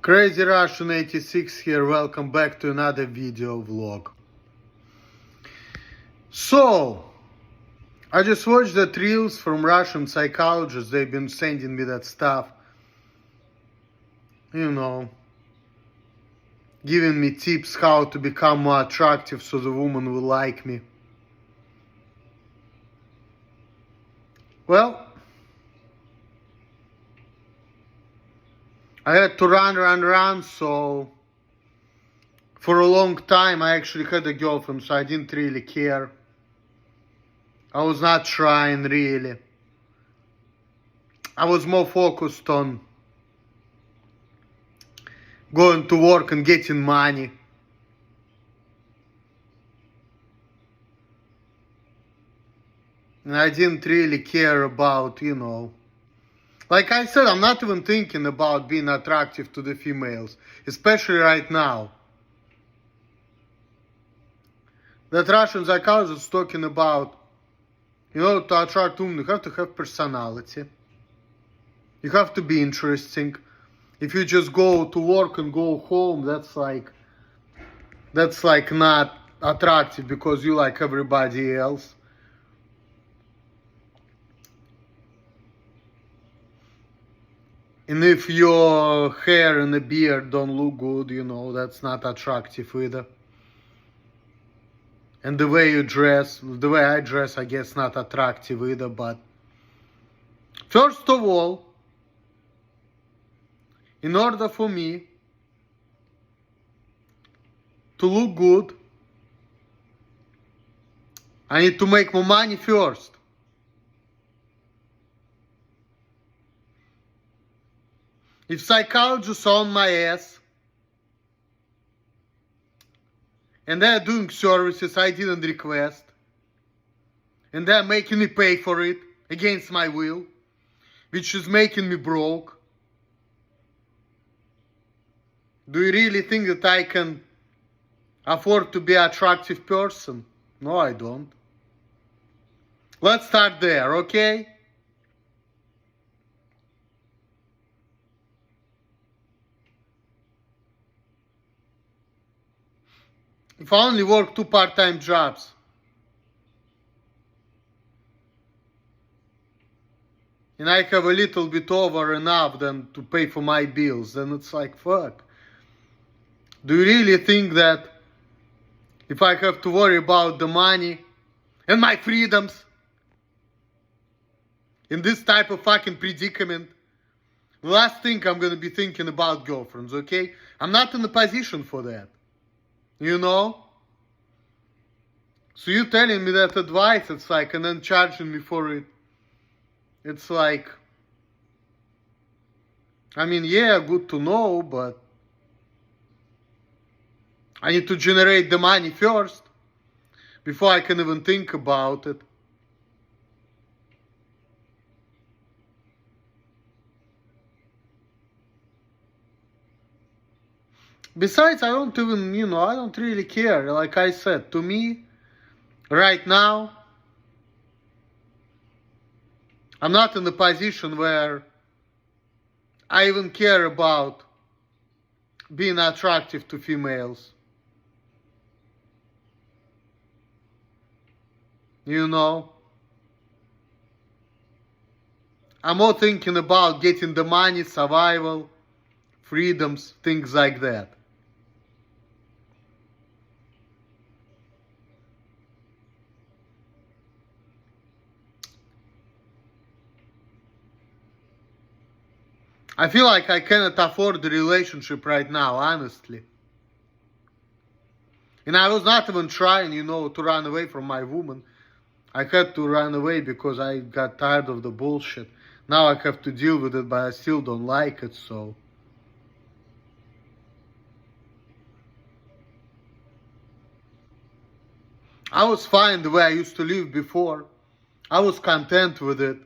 Crazy Russian 86 here, welcome back to another video vlog. So, I just watched the reels from Russian psychologists, they've been sending me that stuff. Giving me tips how to become more attractive so the woman will like me. Well, I had to run, so for a long time I actually had a girlfriend, so I didn't really care. I was not trying really. I was more focused on going to work and getting money. And I didn't really care about, like I said, I'm not even thinking about being attractive to the females, especially right now. That Russian psychologist is talking about, to attract women, you have to have personality. You have to be interesting. If you just go to work and go home, that's like not attractive because you like everybody else. And if your hair and the beard don't look good, that's not attractive either. And the way you dress, the way I dress, I guess not attractive either. But first of all, in order for me to look good, I need to make more money first. If psychologists are on my ass and they're doing services I didn't request, and they're making me pay for it against my will, which is making me broke, do you really think that I can afford to be an attractive person? No, I don't. Let's start there, okay? If I only work 2 part-time jobs, and I have a little bit over enough then to pay for my bills, then it's like, fuck. Do you really think that if I have to worry about the money and my freedoms in this type of fucking predicament, the last thing I'm gonna be thinking about girlfriends, okay? I'm not in a position for that. So you telling me that advice, it's like, and then charging me for it. It's like, I mean, yeah, good to know, but I need to generate the money first before I can even think about it. Besides, I don't even, I don't really care. Like I said, to me, right now, I'm not in the position where I even care about being attractive to females. I'm more thinking about getting the money, survival, freedoms, things like that. I feel like I cannot afford the relationship right now, honestly. And I was not even trying, to run away from my woman. I had to run away because I got tired of the bullshit. Now I have to deal with it, but I still don't like it, so. I was fine the way I used to live before. I was content with it.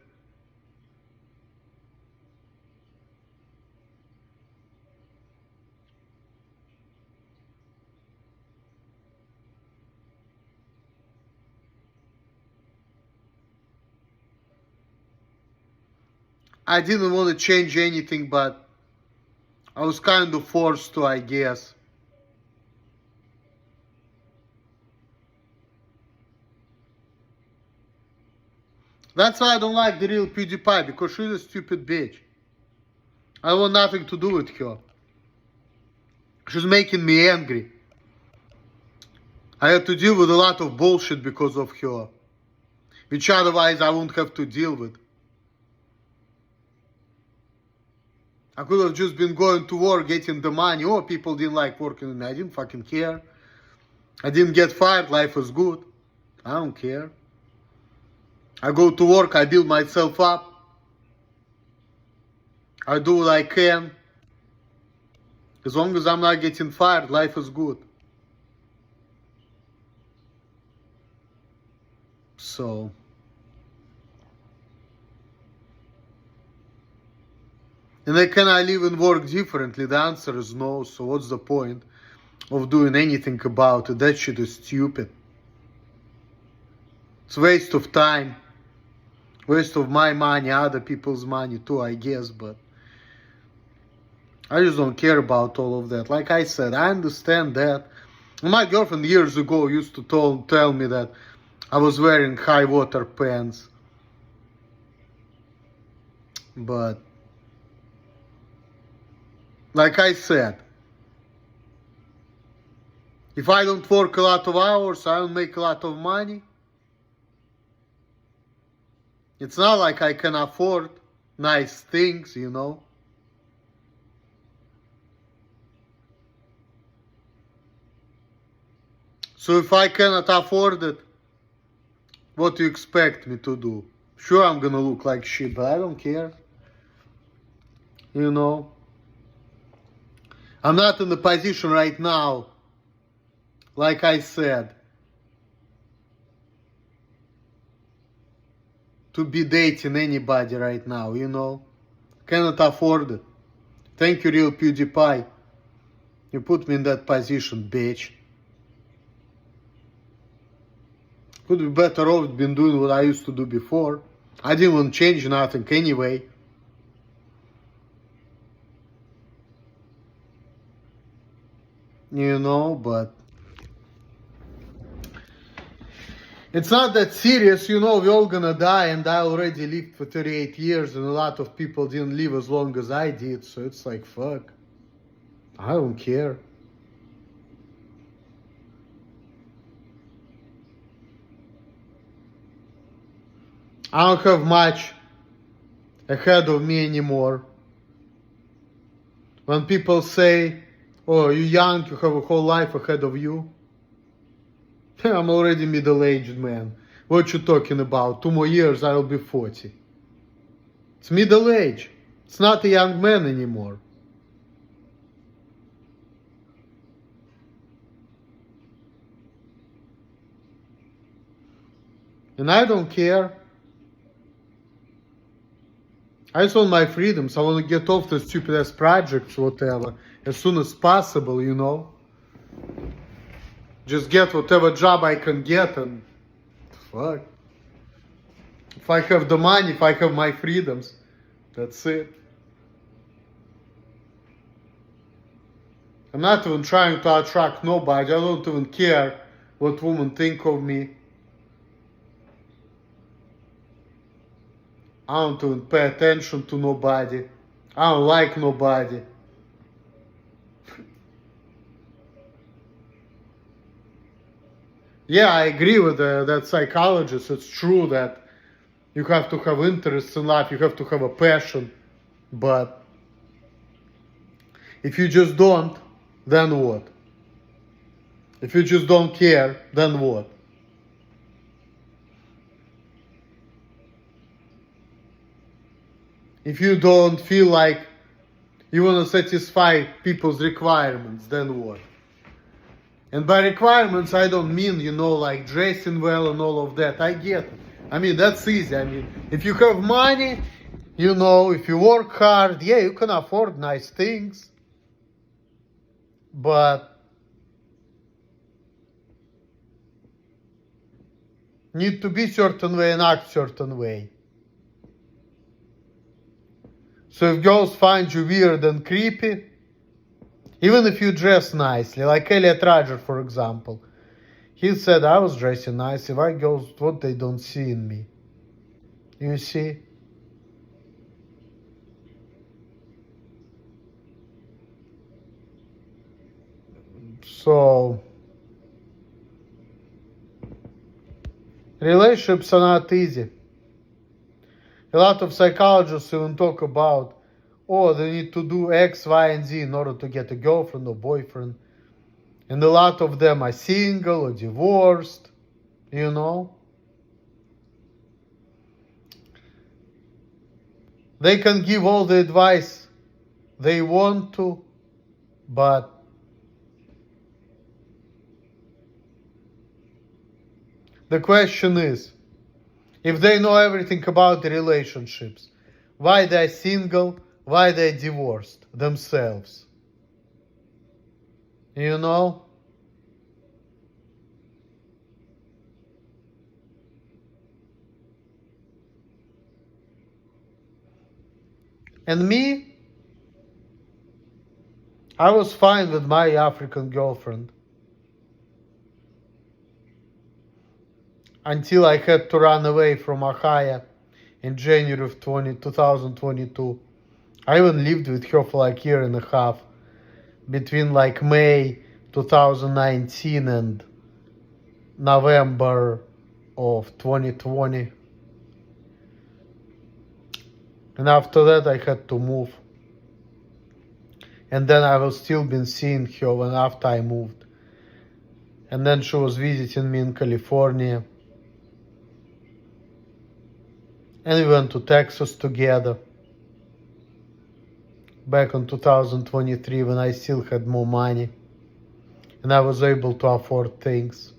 I didn't want to change anything, but I was kind of forced to, I guess. That's why I don't like the real PewDiePie, because she's a stupid bitch. I want nothing to do with her. She's making me angry. I had to deal with a lot of bullshit because of her, which otherwise I wouldn't have to deal with. I could have just been going to work, getting the money. Oh, people didn't like working with me. I didn't fucking care. I didn't get fired. Life was good. I don't care. I go to work. I build myself up. I do what I can. As long as I'm not getting fired, life is good. So, and then can I live and work differently? The answer is no. So what's the point of doing anything about it? That shit is stupid. It's a waste of time. Waste of my money, other people's money too, I guess, but I just don't care about all of that. Like I said, I understand that. My girlfriend years ago used to tell me that I was wearing high water pants. But, like I said, if I don't work a lot of hours, I don't make a lot of money. It's not like I can afford nice things, you know. So if I cannot afford it, what do you expect me to do? Sure, I'm gonna look like shit, but I don't care. You know. I'm not in the position right now, like I said, to be dating anybody right now, you know. Cannot afford it. Thank you, real PewDiePie. You put me in that position, bitch. Could be better off been doing what I used to do before. I didn't want to change nothing anyway. You know, but it's not that serious, you know. We're all gonna die, and I already lived for 38 years, and a lot of people didn't live as long as I did, so it's like, fuck. I don't care. I don't have much ahead of me anymore. When people say, oh, you're young, you have a whole life ahead of you. I'm already middle-aged, man. What you talking about? 2 more years, I'll be 40. It's middle age. It's not a young man anymore. And I don't care. I just want my freedoms. I want to get off the stupid ass projects, whatever, as soon as possible, you know. Just get whatever job I can get, and fuck. If I have the money, if I have my freedoms, that's it. I'm not even trying to attract nobody. I don't even care what women think of me. I don't even pay attention to nobody. I don't like nobody. Yeah, I agree with that psychologist. It's true that you have to have interests in life. You have to have a passion. But if you just don't, then what? If you just don't care, then what? If you don't feel like you want to satisfy people's requirements, then what? And by requirements, I don't mean, you know, like dressing well and all of that. I get it. I mean, that's easy. I mean, if you have money, you know, if you work hard, yeah, you can afford nice things. But need to be certain way and act certain way. So if girls find you weird and creepy, Even if you dress nicely, like Elliot Rodger, for example. He said, I was dressing nice. If I go, what they don't see in me. You see? So, relationships are not easy. A lot of psychologists even talk about, oh, they need to do X, Y, and Z in order to get a girlfriend or boyfriend. And a lot of them are single or divorced, you know. They can give all the advice they want to, but the question is, if they know everything about the relationships, why they're single, why they're divorced themselves? You know? And me, I was fine with my African girlfriend. Until I had to run away from Ahaya in January of 2022. I even lived with her for like a year and a half. Between like May 2019 and November of 2020. And after that I had to move. And then I was still been seeing her when after I moved. And then she was visiting me in California. And we went to Texas together. Back in 2023 when I still had more money. And I was able to afford things.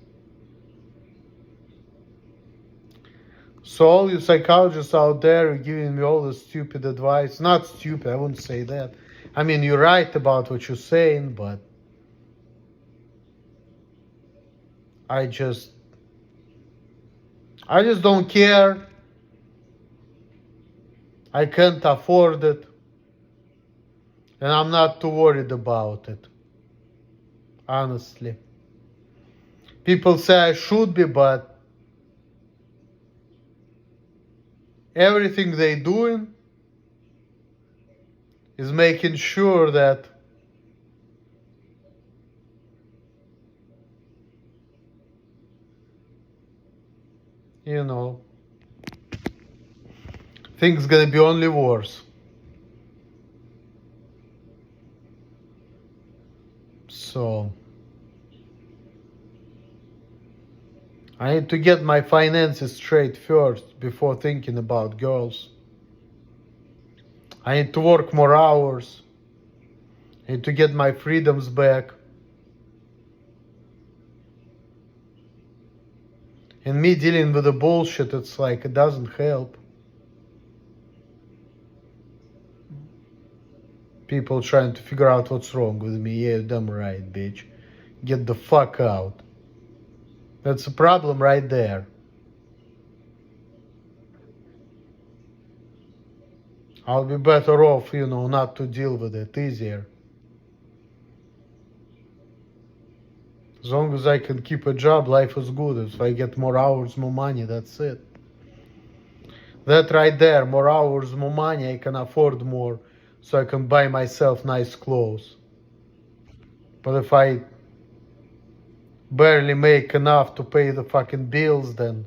So all you psychologists out there are giving me all this stupid advice. Not stupid, I wouldn't say that. I mean, you're right about what you're saying, but I just don't care. I can't afford it. And I'm not too worried about it. Honestly. People say I should be, but everything they doing is making sure that you know things gonna be only worse. So I need to get my finances straight first before thinking about girls. I need to work more hours. I need to get my freedoms back. And me dealing with the bullshit, it's like it doesn't help. People trying to figure out what's wrong with me. Yeah, damn right, bitch. Get the fuck out. That's a problem right there. I'll be better off, not to deal with it. Easier. As long as I can keep a job, life is good. If I get more hours, more money, that's it. That right there, more hours, more money, I can afford more. So I can buy myself nice clothes. But if I barely make enough to pay the fucking bills, then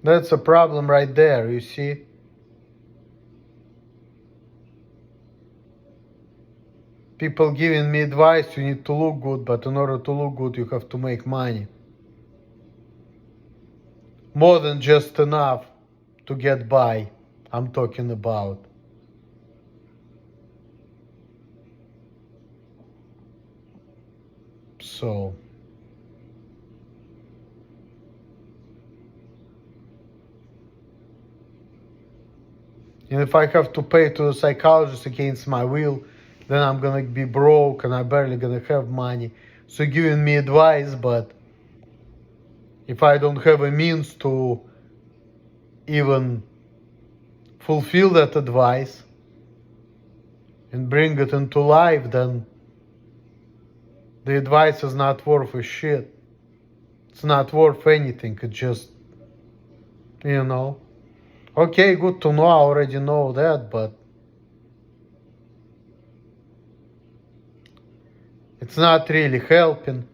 that's a problem right there, you see? People giving me advice, you need to look good, but in order to look good, you have to make money. More than just enough to get by, I'm talking about. So and if I have to pay to a psychologist against my will, then I'm gonna be broke and I'm barely gonna have money. So giving me advice, but if I don't have a means to even fulfill that advice and bring it into life, then the advice is not worth a shit. It's not worth anything. It just, okay, good to know. I already know that, but it's not really helping,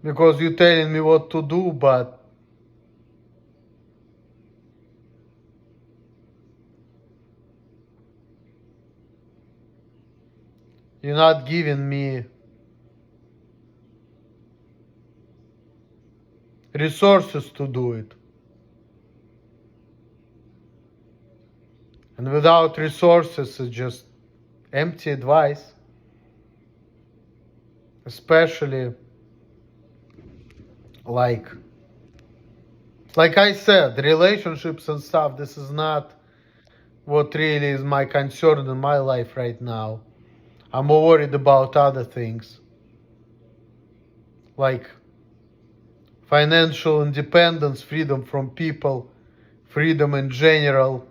because you're telling me what to do, but you're not giving me resources to do it. And without resources, it's just empty advice. Especially like I said, relationships and stuff, this is not what really is my concern in my life right now. I'm more worried about other things, like financial independence, freedom from people, freedom in general,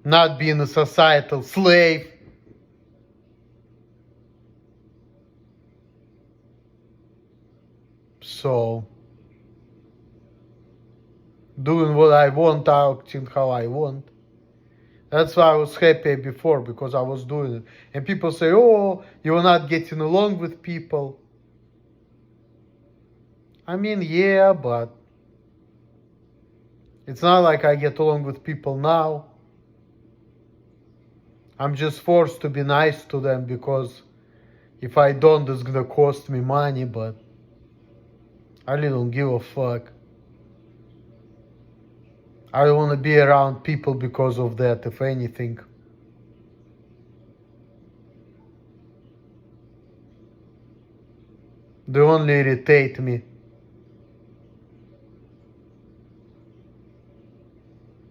not being a societal slave. So, doing what I want, acting how I want. That's why I was happy before, because I was doing it. And people say, oh, you're not getting along with people. I mean, yeah, but it's not like I get along with people now. I'm just forced to be nice to them, because if I don't, it's gonna cost me money, but I really don't give a fuck. I don't want to be around people because of that, if anything. They only irritate me.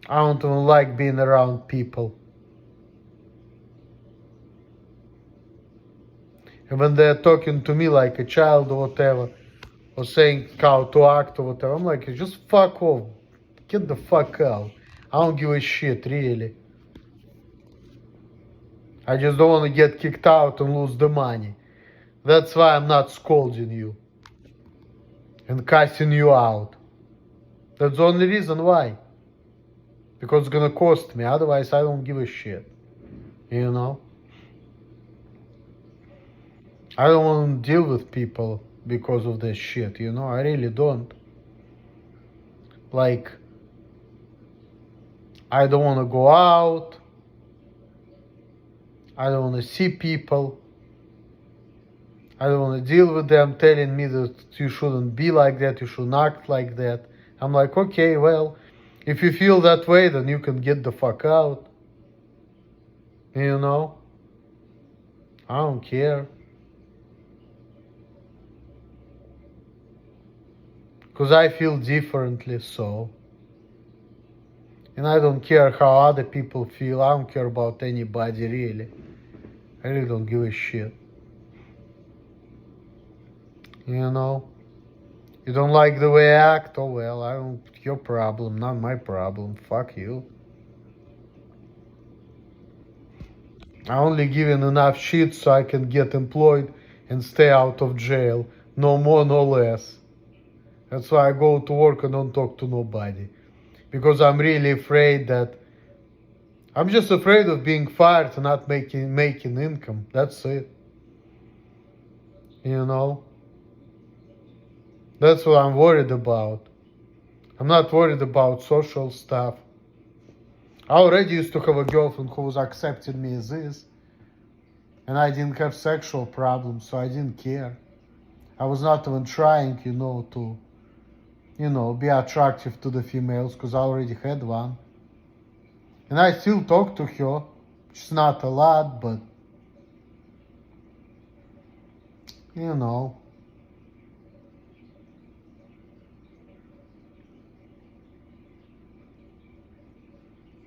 I don't even like being around people. And when they're talking to me like a child or whatever, or saying how to act or whatever, I'm like, just fuck off. Get the fuck out. I don't give a shit, really. I just don't want to get kicked out and lose the money. That's why I'm not scolding you and cussing you out. That's the only reason why. Because it's gonna cost me. Otherwise, I don't give a shit. I don't want to deal with people because of this shit, I really don't. Like, I don't want to go out. I don't want to see people. I don't want to deal with them telling me that you shouldn't be like that, you shouldn't act like that. I'm like, okay, well, if you feel that way, then you can get the fuck out. I don't care. Because I feel differently, so. And I don't care how other people feel. I don't care about anybody, really. I really don't give a shit. You don't like the way I act? Oh well, your problem, not my problem. Fuck you. I only given enough shit so I can get employed and stay out of jail. No more, no less. That's why I go to work and don't talk to nobody. Because I'm really afraid that... I'm just afraid of being fired and not making income. That's it. That's what I'm worried about. I'm not worried about social stuff. I already used to have a girlfriend who was accepting me as is. And I didn't have sexual problems, so I didn't care. I was not even trying, to, be attractive to the females, because I already had one. And I still talk to her. It's not a lot, but,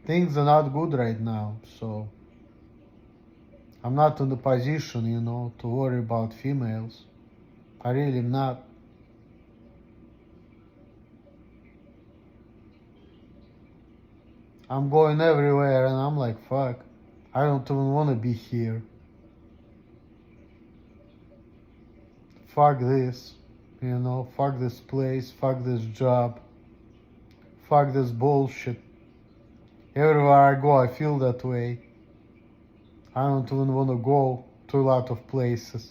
things are not good right now, so I'm not in the position, to worry about females. I really am not. I'm going everywhere and I'm like, fuck, I don't even want to be here. Fuck this, fuck this place, fuck this job, fuck this bullshit. Everywhere I go, I feel that way. I don't even want to go to a lot of places.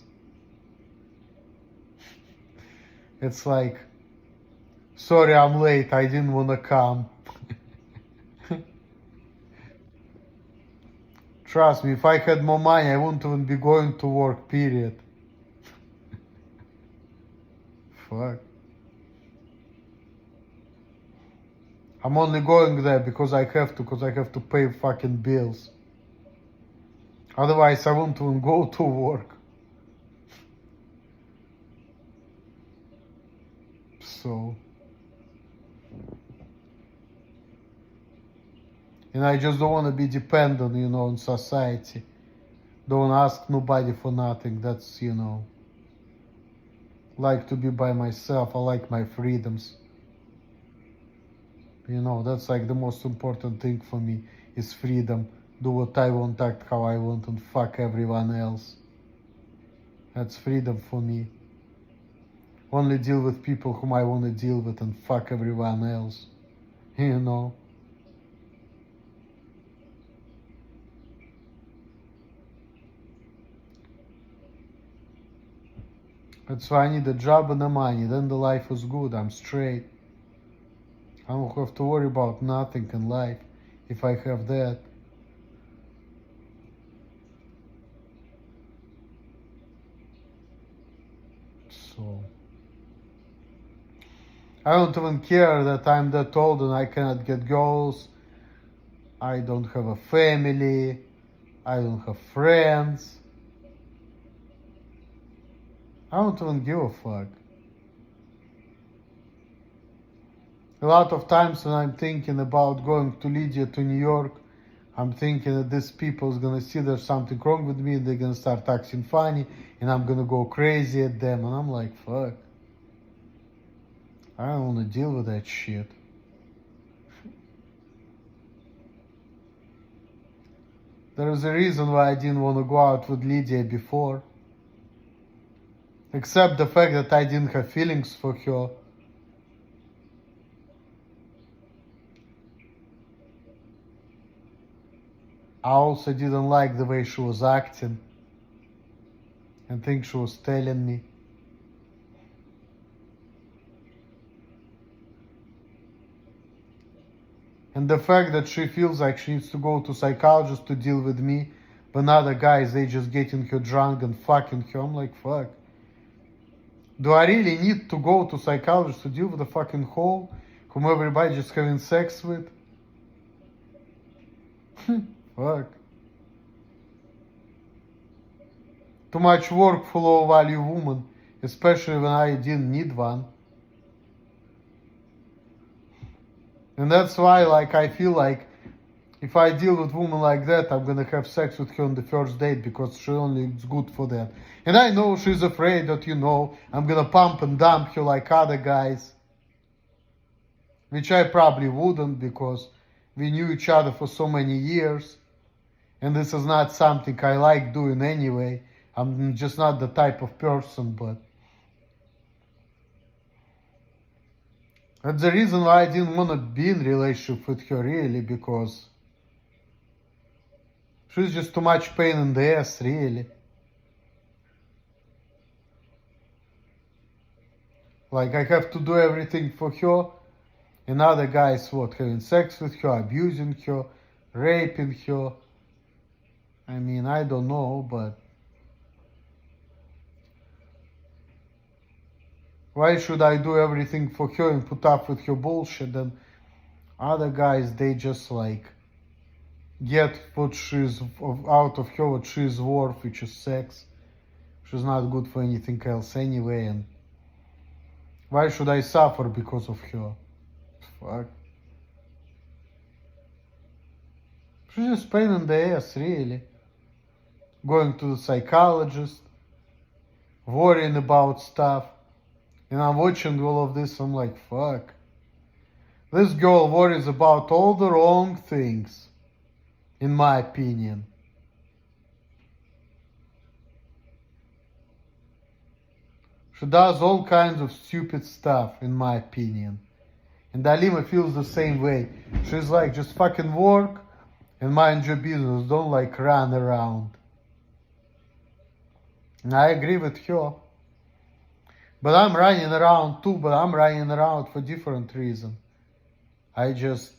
It's like, sorry I'm late, I didn't want to come. Trust me, if I had more money, I wouldn't even be going to work, period. Fuck. I'm only going there because I have to pay fucking bills. Otherwise, I won't even go to work. So. And I just don't want to be dependent, on society. Don't ask nobody for nothing. That's, like to be by myself. I like my freedoms. That's like the most important thing for me is freedom. Do what I want, act how I want, and fuck everyone else. That's freedom for me. Only deal with people whom I want to deal with and fuck everyone else. That's why I need a job and the money. Then the life is good. I'm straight. I don't have to worry about nothing in life if I have that. So I don't even care that I'm that old and I cannot get girls. I don't have a family. I don't have friends. I don't even give a fuck. A lot of times when I'm thinking about going to Lydia to New York, I'm thinking that these people is gonna see there's something wrong with me and they're gonna start acting funny and I'm gonna go crazy at them and I'm like, fuck. I don't wanna deal with that shit. There is a reason why I didn't want to go out with Lydia before. Except the fact that I didn't have feelings for her. I also didn't like the way she was acting and things she was telling me. And the fact that she feels like she needs to go to psychologist to deal with me, but other guys, they just getting her drunk and fucking her. I'm like, fuck. Do I really need to go to psychologist to deal with a fucking hoe whom everybody just having sex with? Fuck. Too much work for low value woman, especially when I didn't need one. And that's why, like, I feel like if I deal with women like that, I'm gonna have sex with her on the first date because she only is good for that. And I know she's afraid that, I'm gonna pump and dump her like other guys. Which I probably wouldn't because we knew each other for so many years. And this is not something I like doing anyway. I'm just not the type of person, but that's the reason why I didn't want to be in a relationship with her really, because she's just too much pain in the ass, really. Like, I have to do everything for her, and other guys, having sex with her, abusing her, raping her. I mean, I don't know, but why should I do everything for her and put up with her bullshit? And other guys, they just like get what she's out of her, what she's worth, which is sex. She's not good for anything else anyway, and why should I suffer because of her? Fuck. She's just pain in the ass, really. Going to the psychologist, worrying about stuff. And I'm watching all of this, I'm like, fuck. This girl worries about all the wrong things, in my opinion. She does all kinds of stupid stuff, in my opinion. And Alima feels the same way. She's like, just fucking work and mind your business. Don't like run around. And I agree with her. But I'm running around too, but I'm running around for different reason. I just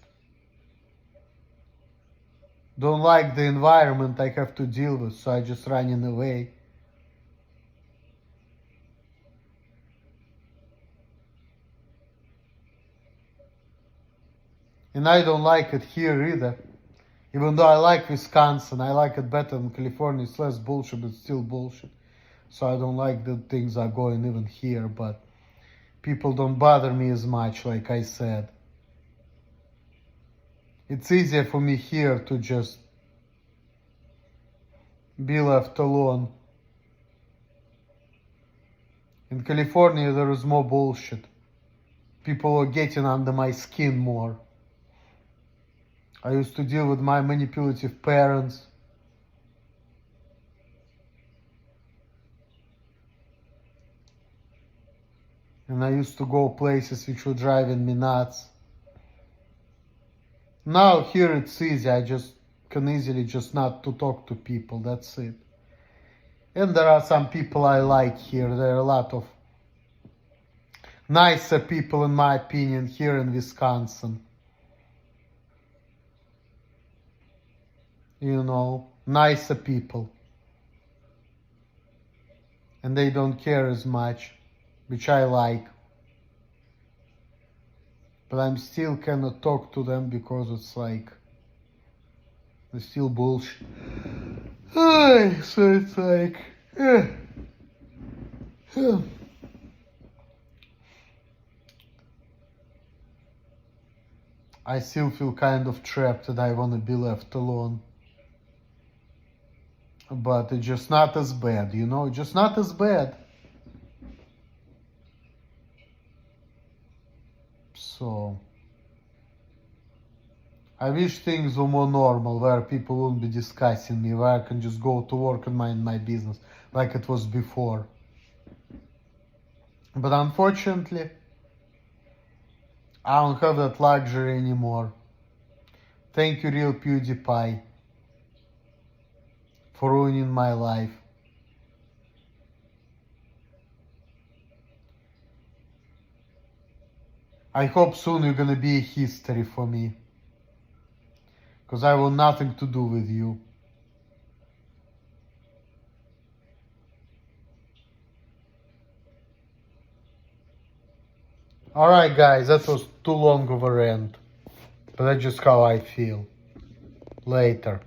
don't like the environment I have to deal with, so I just running away. And I don't like it here either. Even though I like Wisconsin, I like it better than California. It's less bullshit, but still bullshit. So I don't like that things are going even here, but people don't bother me as much, like I said. It's easier for me here to just be left alone. In California, there is more bullshit. People are getting under my skin more. I used to deal with my manipulative parents. And I used to go places which were driving me nuts. Now here it's easy. I just can easily just not to talk to people. That's it. And there are some people I like here. There are a lot of nicer people, in my opinion, here in Wisconsin. You know, nicer people. And they don't care as much, which I like. But I'm still cannot talk to them because it's like, it's still bullshit. So it's like, I still feel kind of trapped and I want to be left alone. But it's just not as bad, you know, just not as bad. So, I wish things were more normal, where people wouldn't be discussing me, where I can just go to work and mind my business, like it was before. But unfortunately, I don't have that luxury anymore. Thank you, Real PewDiePie, for ruining my life. I hope soon you're gonna be a history for me. Because I want nothing to do with you. Alright guys, that was too long of a rant. But that's just how I feel. Later.